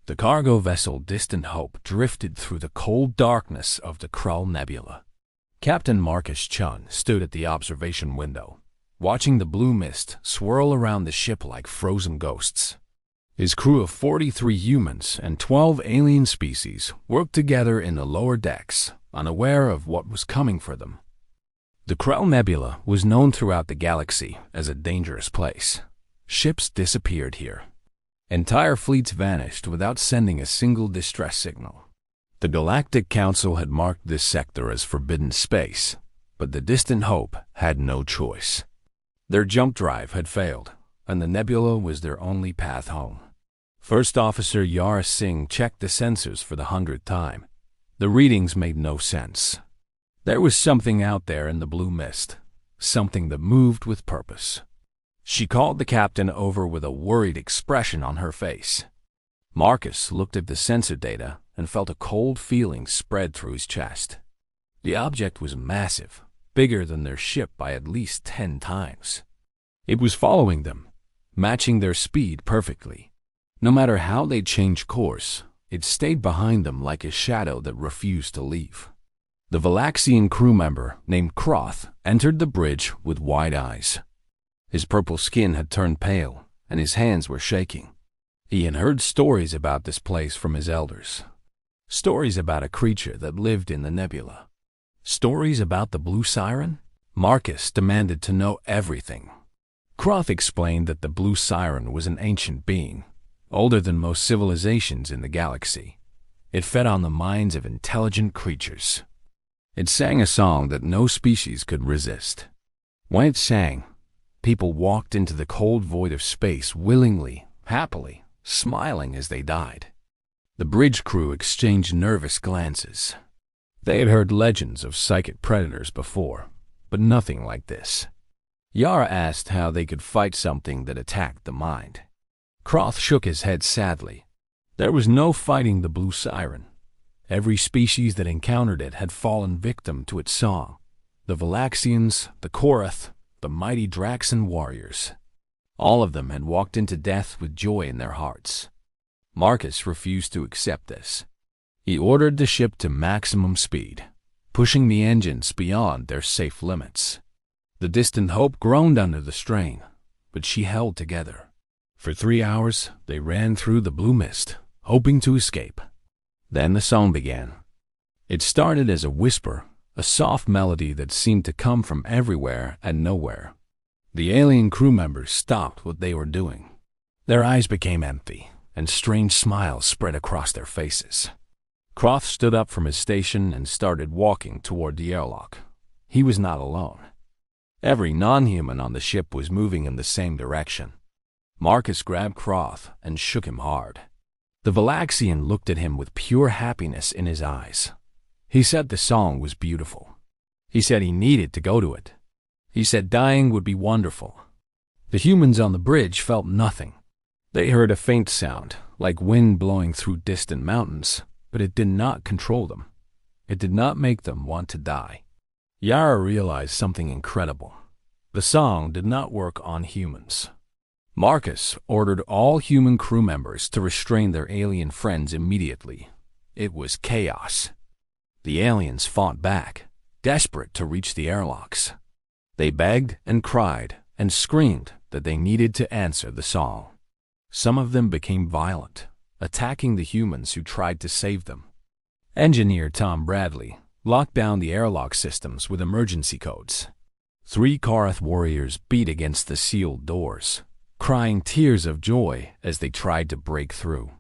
The cargo vessel Distant Hope drifted through the cold darkness of the Krull Nebula. Captain Marcus Chun stood at the observation window, watching the blue mist swirl around the ship like frozen ghosts. His crew of 43 humans and 12 alien species worked together in the lower decks, unaware of what was coming for them. The Krull Nebula was known throughout the galaxy as a dangerous place. Ships disappeared here. Entire fleets vanished without sending a single distress signal. The Galactic Council had marked this sector as forbidden space, but the Distant Hope had no choice. Their jump drive had failed, and the nebula was their only path home. First Officer Yara Singh checked the sensors for the 100th time. The readings made no sense. There was something out there in the blue mist, something that moved with purpose. She called the captain over with a worried expression on her face. Marcus looked at the sensor data and felt a cold feeling spread through his chest. The object was massive, bigger than their ship by at least 10 times. It was following them, matching their speed perfectly. No matter how they changed course, it stayed behind them like a shadow that refused to leave. The Valaxian crew member named Kroth entered the bridge with wide eyes. His purple skin had turned pale, and his hands were shaking. He had heard stories about this place from his elders. Stories about a creature that lived in the nebula. Stories about the blue siren? Marcus demanded to know everything. Kroth explained that the blue siren was an ancient being, older than most civilizations in the galaxy. It fed on the minds of intelligent creatures. It sang a song that no species could resist. When it sang, people walked into the cold void of space willingly, happily, smiling as they died. The bridge crew exchanged nervous glances. They had heard legends of psychic predators before, but nothing like this. Yara asked how they could fight something that attacked the mind. Kroth shook his head sadly. There was no fighting the blue siren. Every species that encountered it had fallen victim to its song. The Valaxians, the Korath, the mighty Draxan warriors. All of them had walked into death with joy in their hearts. Marcus refused to accept this. He ordered the ship to maximum speed, pushing the engines beyond their safe limits. The Distant Hope groaned under the strain, but she held together. For 3 hours, they ran through the blue mist, hoping to escape. Then the song began. It started as a whisper, a soft melody that seemed to come from everywhere and nowhere. The alien crew members stopped what they were doing. Their eyes became empty, and strange smiles spread across their faces. Kroth stood up from his station and started walking toward the airlock. He was not alone. Every non-human on the ship was moving in the same direction. Marcus grabbed Kroth and shook him hard. The Valaxian looked at him with pure happiness in his eyes. He said the song was beautiful. He said he needed to go to it. He said dying would be wonderful. The humans on the bridge felt nothing. They heard a faint sound, like wind blowing through distant mountains, but it did not control them. It did not make them want to die. Yara realized something incredible. The song did not work on humans. Marcus ordered all human crew members to restrain their alien friends immediately. It was chaos. The aliens fought back, desperate to reach the airlocks. They begged and cried and screamed that they needed to answer the song. Some of them became violent, attacking the humans who tried to save them. Engineer Tom Bradley locked down the airlock systems with emergency codes. 3 Korath warriors beat against the sealed doors, crying tears of joy as they tried to break through.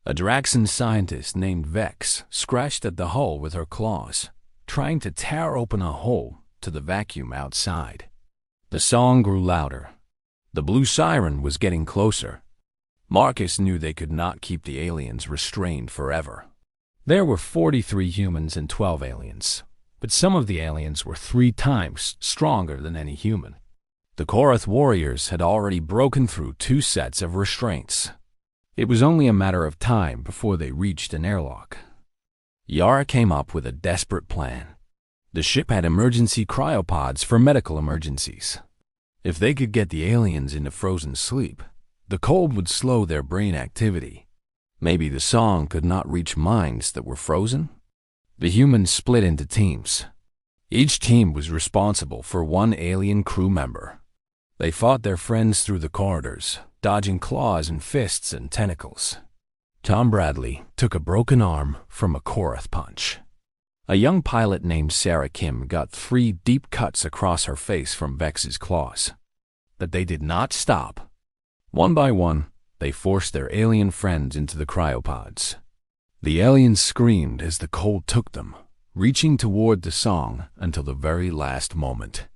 A Draxan scientist named Vex scratched at the hull with her claws, trying to tear open a hole to the vacuum outside. The song grew louder. The blue siren was getting closer. Marcus knew they could not keep the aliens restrained forever. There were 43 humans and 12 aliens, but some of the aliens were 3 times stronger than any human. The Korath warriors had already broken through 2 sets of restraints. It was only a matter of time before they reached an airlock. Yara came up with a desperate plan. The ship had emergency cryopods for medical emergencies. If they could get the aliens into frozen sleep, the cold would slow their brain activity. Maybe the song could not reach minds that were frozen? The humans split into teams. Each team was responsible for one alien crew member. They fought their friends through the corridors, dodging claws and fists and tentacles. Tom Bradley took a broken arm from a Korath punch. A young pilot named Sarah Kim got 3 deep cuts across her face from Vex's claws. But they did not stop. One by one, they forced their alien friends into the cryopods. The aliens screamed as the cold took them, reaching toward the song until the very last moment.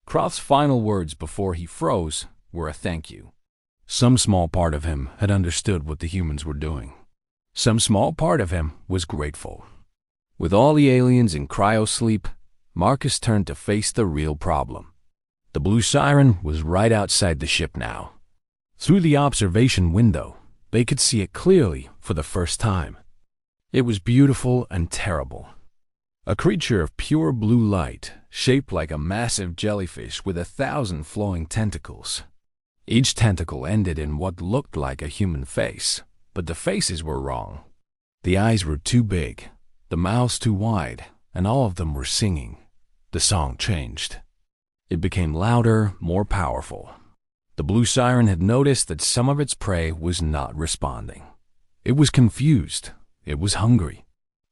Croth's final words before he froze were a thank you. Some small part of him had understood what the humans were doing. Some small part of him was grateful. With all the aliens in cryo-sleep, Marcus turned to face the real problem. The blue Siren was right outside the ship now. Through the observation window, they could see it clearly for the first time. It was beautiful and terrible. A creature of pure blue light, shaped like a massive jellyfish with 1,000 flowing tentacles. Each tentacle ended in what looked like a human face, but the faces were wrong. The eyes were too big, the mouths too wide, and all of them were singing. The song changed. It became louder, more powerful. The blue Siren had noticed that some of its prey was not responding. It was confused. It was hungry.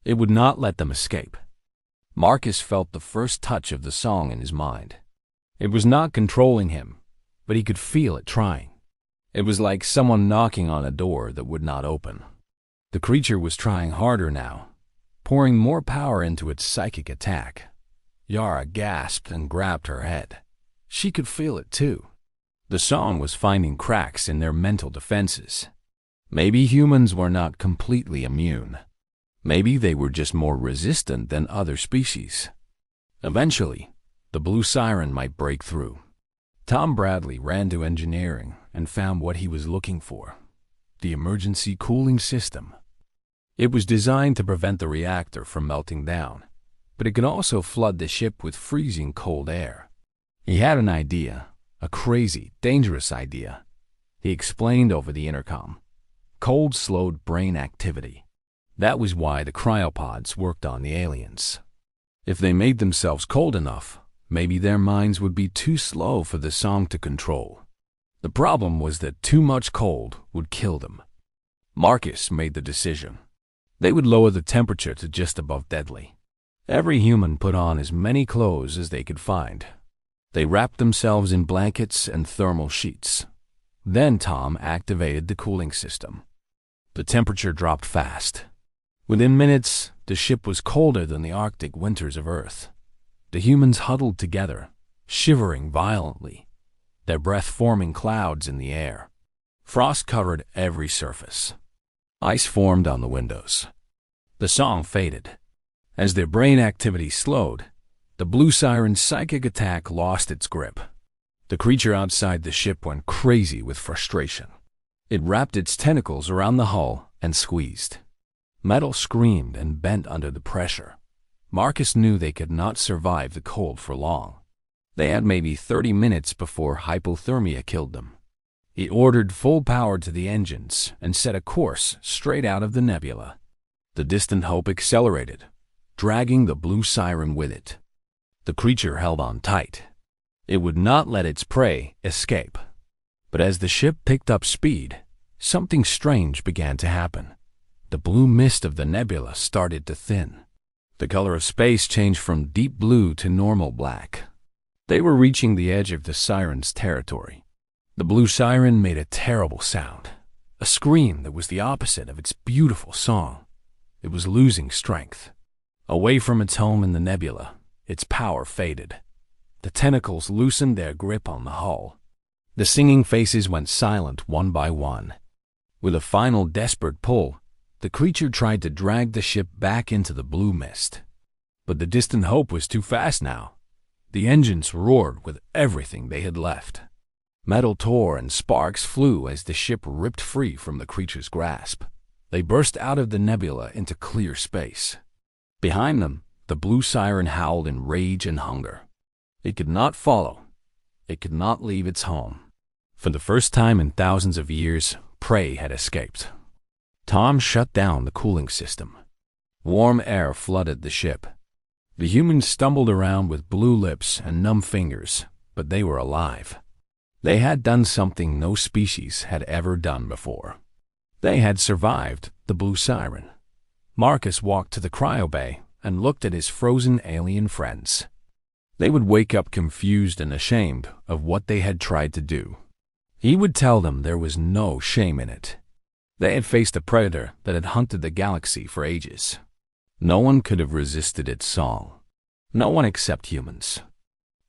It would not let them escape. Marcus felt the first touch of the song in his mind. It was not controlling him, but he could feel it trying. It was like someone knocking on a door that would not open. The creature was trying harder now, pouring more power into its psychic attack. Yara gasped and grabbed her head. She could feel it too. The song was finding cracks in their mental defenses. Maybe humans were not completely immune. Maybe they were just more resistant than other species. Eventually, the blue Siren might break through. Tom Bradley ran to engineering and found what he was looking for: the emergency cooling system. It was designed to prevent the reactor from melting down, but it could also flood the ship with freezing cold air. He had an idea, a crazy, dangerous idea. He explained over the intercom. Cold slowed brain activity. That was why the cryopods worked on the aliens. If they made themselves cold enough, maybe their minds would be too slow for the song to control. The problem was that too much cold would kill them. Marcus made the decision. They would lower the temperature to just above deadly. Every human put on as many clothes as they could find. They wrapped themselves in blankets and thermal sheets. Then Tom activated the cooling system. The temperature dropped fast. Within minutes, the ship was colder than the Arctic winters of Earth. The humans huddled together, shivering violently, their breath forming clouds in the air. Frost covered every surface. Ice formed on the windows. The song faded. As their brain activity slowed, the blue Siren's psychic attack lost its grip. The creature outside the ship went crazy with frustration. It wrapped its tentacles around the hull and squeezed. Metal screamed and bent under the pressure. Marcus knew they could not survive the cold for long. They had maybe 30 minutes before hypothermia killed them. He ordered full power to the engines and set a course straight out of the nebula. The distant hope accelerated, dragging the blue Siren with it. The creature held on tight. It would not let its prey escape. But as the ship picked up speed, something strange began to happen. The blue mist of the nebula started to thin. The color of space changed from deep blue to normal black. They were reaching the edge of the Siren's territory. The blue Siren made a terrible sound, a scream that was the opposite of its beautiful song. It was losing strength. Away from its home in the nebula, its power faded. The tentacles loosened their grip on the hull. The singing faces went silent one by one. With a final desperate pull, the creature tried to drag the ship back into the blue mist. But the distant hope was too fast now. The engines roared with everything they had left. Metal tore and sparks flew as the ship ripped free from the creature's grasp. They burst out of the nebula into clear space. Behind them, the blue Siren howled in rage and hunger. It could not follow. It could not leave its home. For the first time in thousands of years, prey had escaped. Tom shut down the cooling system. Warm air flooded the ship. The humans stumbled around with blue lips and numb fingers, but they were alive. They had done something no species had ever done before. They had survived the blue siren. Marcus walked to the cryobay and looked at his frozen alien friends. They would wake up confused and ashamed of what they had tried to do. He would tell them there was no shame in it. They had faced a predator that had hunted the galaxy for ages. No one could have resisted its song. No one except humans.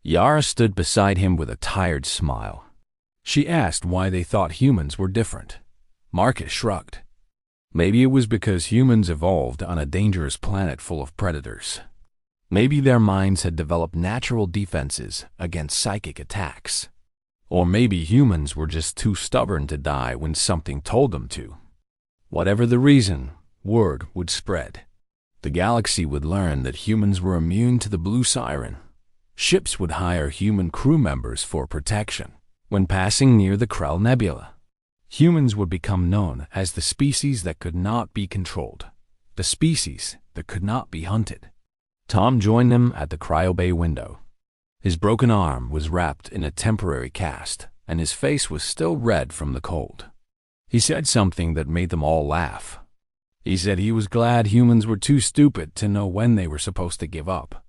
Yara stood beside him with a tired smile. She asked why they thought humans were different. Marcus shrugged. Maybe it was because humans evolved on a dangerous planet full of predators. Maybe their minds had developed natural defenses against psychic attacks. Or maybe humans were just too stubborn to die when something told them to. Whatever the reason, word would spread. The galaxy would learn that humans were immune to the blue siren. Ships would hire human crew members for protection when passing near the Krell Nebula. Humans would become known as the species that could not be controlled, the species that could not be hunted. Tom joined them at the cryobay window. His broken arm was wrapped in a temporary cast, and his face was still red from the cold. He said something that made them all laugh. He said he was glad humans were too stupid to know when they were supposed to give up.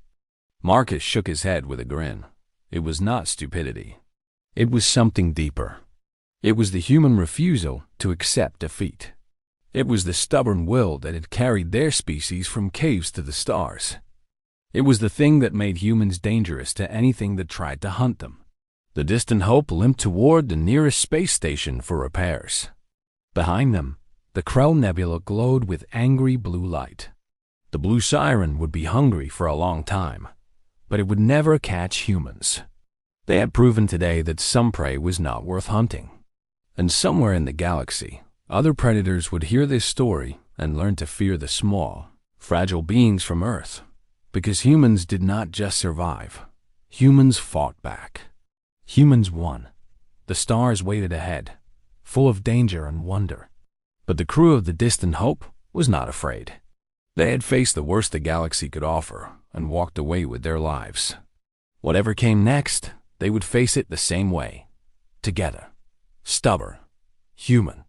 Marcus shook his head with a grin. It was not stupidity. It was something deeper. It was the human refusal to accept defeat. It was the stubborn will that had carried their species from caves to the stars. It was the thing that made humans dangerous to anything that tried to hunt them. The distant hope limped toward the nearest space station for repairs. Behind them, the Krell Nebula glowed with angry blue light. The blue siren would be hungry for a long time, but it would never catch humans. They had proven today that some prey was not worth hunting. And somewhere in the galaxy, other predators would hear this story and learn to fear the small, fragile beings from Earth. Because humans did not just survive. Humans fought back. Humans won. The stars waited ahead, full of danger and wonder. But the crew of the Distant Hope was not afraid. They had faced the worst the galaxy could offer and walked away with their lives. Whatever came next, they would face it the same way. Together. Stubborn. Human.